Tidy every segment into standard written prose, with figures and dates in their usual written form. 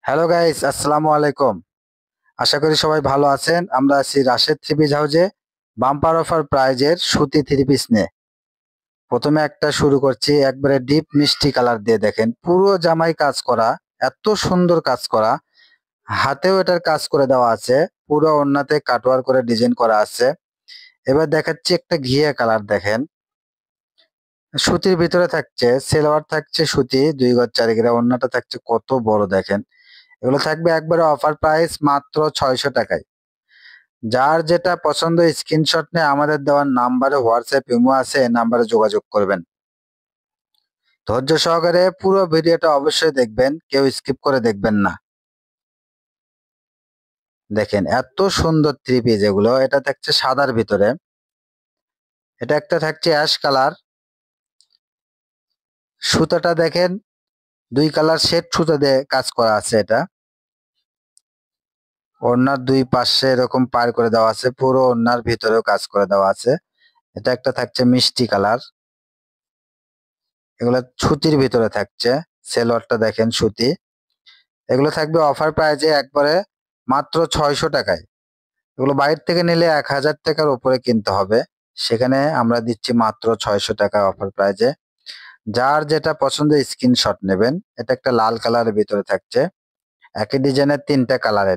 Hello guys, আসসালামু আলাইকুম। আশা করি সবাই ভালো আছেন। আমরা আছি রাশেদ থ্রি পিস হাউজে বাম্পার অফার প্রাইজের সুতি থ্রি পিস নিয়ে। প্রথমে একটা শুরু করছি, একবারে ডিপ মিষ্টি কালার দিয়ে। দেখেন পুরো জামাই কাজ করা, এত সুন্দর কাজ করা। হাতেও এটার কাজ করে দেওয়া আছে, পুরো ওড়নাতে কাটওয়ার করে ডিজাইন করা আছে। এবার দেখাচ্ছি একটা ঘিয়া কালার। দেখেন সুতির ভিতরে থাকছে, সেলোয়ার থাকছে সুতি 2 গজ 4 গিরা, ওড়নাটা থাকছে কত বড় দেখেন। এগুলো থাকবে একবারে অফার প্রাইস মাত্র 600 টাকায়। যার যেটা পছন্দ স্ক্রিনশট নিয়ে আমাদের দেওয়ার নাম্বারে হোয়াটসঅ্যাপ ইমো আছে, এই নাম্বারে যোগাযোগ করবেন। ধৈর্য সহকারে পুরো ভিডিওটা অবশ্যই দেখবেন, কেউ স্কিপ করে দেখবেন না। দেখেন এত সুন্দর থ্রি পিস এগুলো। এটা থাকছে সাদার ভিতরে, এটা একটা থাকছে অ্যাশ কালার। সুতাটা দেখেন 2 কালার সেট সুতা দিয়ে কাজ করা আছে। এটা ওড়নার 2 পাশে এরকম পার করে দেওয়া আছে, পুরো ওড়নার ভিতরেও কাজ করে দেওয়া আছে। এটা একটা থাকছে মিষ্টি কালার, এগুলো সুতির ভিতরে থাকছে। সেলোয়ারটা দেখেন সুতি। এগুলো থাকবে অফার প্রাইজে একবারে মাত্র 600 টাকায়। এগুলো বাইরে থেকে নিলে 1000 টাকার উপরে কিনতে হবে, সেখানে আমরা দিচ্ছি মাত্র 600 টাকায় অফার প্রাইজে। যার যেটা পছন্দ স্ক্রিনশট নেবেন। এটা একটা লাল কালারের ভিতরে থাকছে, একই ডিজাইনের 3টা কালার।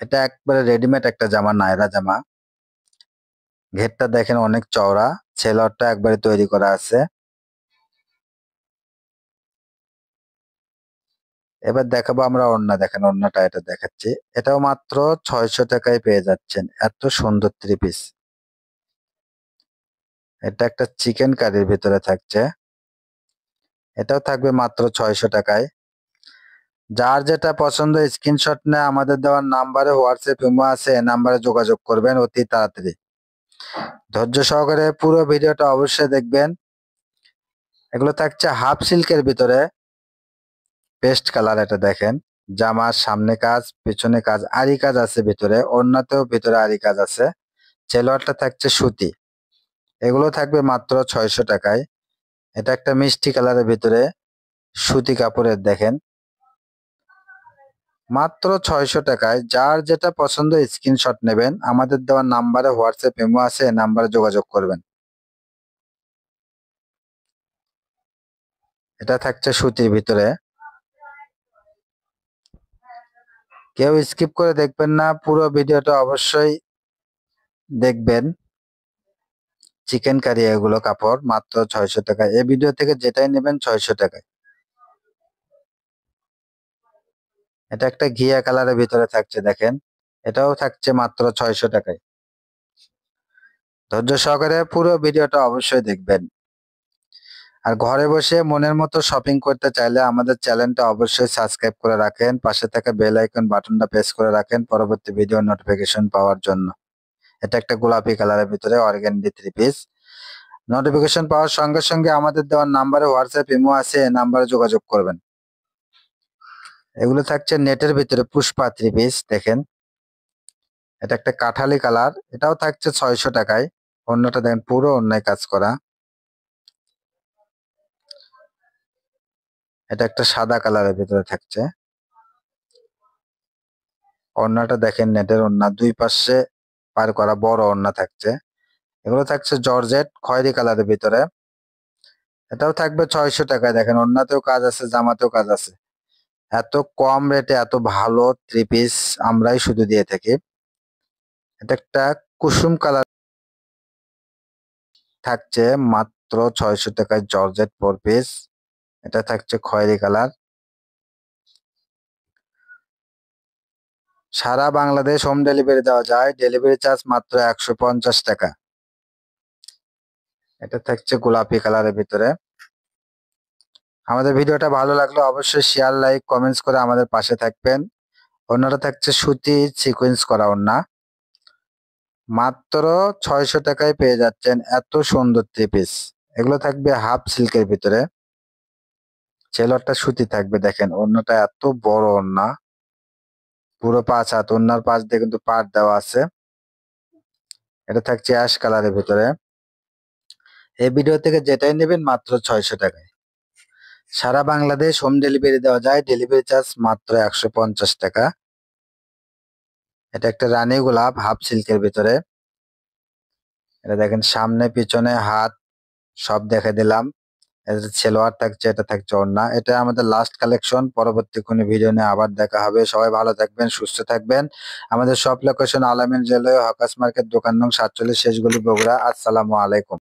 এটা একবারে রেডিমেড একটা জামা, নায়রা জামা। ঘেরটা দেখেন অনেক চওড়া, সেলোয়ারটা একবারে তৈরি করা আছে। এবার দেখাবো আমরা ওড়না। দেখেন ওড়নাটা এটা দেখাচ্ছি, এটাও মাত্র 600 টাকায় পেয়ে যাচ্ছেন। এত সুন্দর থ্রি পিস। এটা একটা চিকেন কারির ভিতরে থাকছে, এটাও থাকবে মাত্র 600 টাকায়। যার যেটা পছন্দ স্ক্রিনশট নিয়ে আমাদের দেওয়ার নাম্বারে হোয়াটসঅ্যাপ ইমো আছে, এই নাম্বারে যোগাযোগ করবেন অতি তাড়াতাড়ি। ধৈর্য সহকারে পুরো ভিডিওটা অবশ্যই দেখবেন। এগুলো থাকছে হাফ সিল্কের ভিতরে, পেস্ট কালার। এটা দেখেন জামার সামনে কাজ, পিছনে কাজ, আরি কাজ আছে ভিতরে, ওড়নাতেও ভিতরে আরি কাজ আছে। সেলোয়ারটা থাকছে সুতি। এগুলো থাকবে মাত্র 600 টাকায়। এটা একটা মিষ্টি কালারের ভিতরে সুতি কাপড়ের। দেখেন মাত্র 600 টাকায়। যার যেটা পছন্দ স্ক্রিনশট নেবেন, আমাদের দেওয়ার নাম্বারে হোয়াটসঅ্যাপ ইমো আছে, এই নাম্বারে যোগাযোগ করবেন। এটা থাকছে সুতির ভিতরে। কেউ স্কিপ করে দেখবেন না, পুরো ভিডিওটা অবশ্যই দেখবেন। চিকেন কারি এগুলো কাপড়, মাত্র 600 টাকায়। এই ভিডিও থেকে যেটাই নেবেন 600 টাকায়। এটা একটা ঘিয়া কালারের ভিতরে থাকছে। দেখেন এটাও থাকছে মাত্র 600 টাকায়। ধৈর্য সহকারে পুরো ভিডিওটা অবশ্যই দেখবেন। আর ঘরে বসে মনের মতো শপিং করতে চাইলে আমাদের চ্যানেলটা অবশ্যই সাবস্ক্রাইব করে রাখেন, পাশে থাকা বেল আইকন বাটনটা প্রেস করে রাখেন পরবর্তী ভিডিও নোটিফিকেশন পাওয়ার জন্য। এটা একটা গোলাপি কালারের ভিতরে অর্গানডি থ্রি পিস। নোটিফিকেশন পাওয়ার সঙ্গে সঙ্গে আমাদের দেওয়ার নাম্বারে হোয়াটসঅ্যাপ ইমো আছে, এই নাম্বারে যোগাযোগ করবেন। এগুলো থাকছে নেটের ভিতরে পুষ্পা থ্রি পিস। দেখেন এটা একটা কাঠালি কালার, এটাও থাকছে 600 টাকায়। অন্যটা দেখেন পুরো অন্যায় কাজ করা। এটা একটা সাদা কালারের ভিতরে থাকছে। ওড়নাটা দেখেন নেটের ওড়না, 2 পাশে পার করা বড় ওড়না থাকছে। এগুলো থাকছে জর্জেট খয়েরি কালারের ভিতরে। এটাও থাকবে 600 টাকায়। দেখেন ওড়নাতেও কাজ আছে, জামাতেও কাজ আছে। এত কম রেটে এত ভালো থ্রি পিস আমরাই শুধু দিয়ে থাকি। এটা একটা কুসুম কালার থাকছে মাত্র 600 টাকায়, জর্জেট 4 পিস। এটা থাকছে খয়েরি কালার। সারা বাংলাদেশ হোম ডেলিভারি দেওয়া যায়, ডেলিভারি চার্জ মাত্র 150 টাকা। এটা থাকছে গোলাপি কালারের ভিতরে। আমাদের ভিডিওটা ভালো লাগলে অবশ্যই শেয়ার, লাইক, কমেন্টস করে আমাদের পাশে থাকবেন। ওড়নাটা থাকছে সুতি সিকোয়েন্স করা ওড়না। মাত্র 600 টাকায় পেয়ে যাচ্ছেন এত সুন্দর থ্রি পিস। এগুলো থাকবে হাফ সিল্কের ভিতরে, সেলোয়ারটা সুতি থাকবে। দেখেন ওড়নাটা এত বড় ওড়না, পুরো 5 হাত। ওড়নার পাশ দিয়ে কিন্তু পাট দেওয়া আছে। এটা থাকছে অ্যাশ কালারের ভিতরে। এই ভিডিও থেকে যেটাই নেবেন মাত্র 600 টাকায়। সারা বাংলাদেশ হোম ডেলিভারি দেওয়া যায়, ডেলিভারি চার্জ মাত্র 150 টাকা। এটা একটা রানী গোলাপ হাফ সিল্কের ভিতরে। এটা দেখেন সামনে পিছনে হাত সব দেখে দিলাম। এটা সালোয়ার থাকছে, এটা থাকছে ওড়না। এটা আমাদের লাস্ট কালেকশন। পরবর্তী কোনো ভিডিও নিয়ে আবার দেখা হবে। সবাই ভালো থাকবেন, সুস্থ থাকবেন। আমাদের শপ লোকেশন আলামিন রেলওয়ে হকার্স মার্কেট, দোকান নং 47, শেষগলি, বগুড়া। আসসালামু আলাইকুম।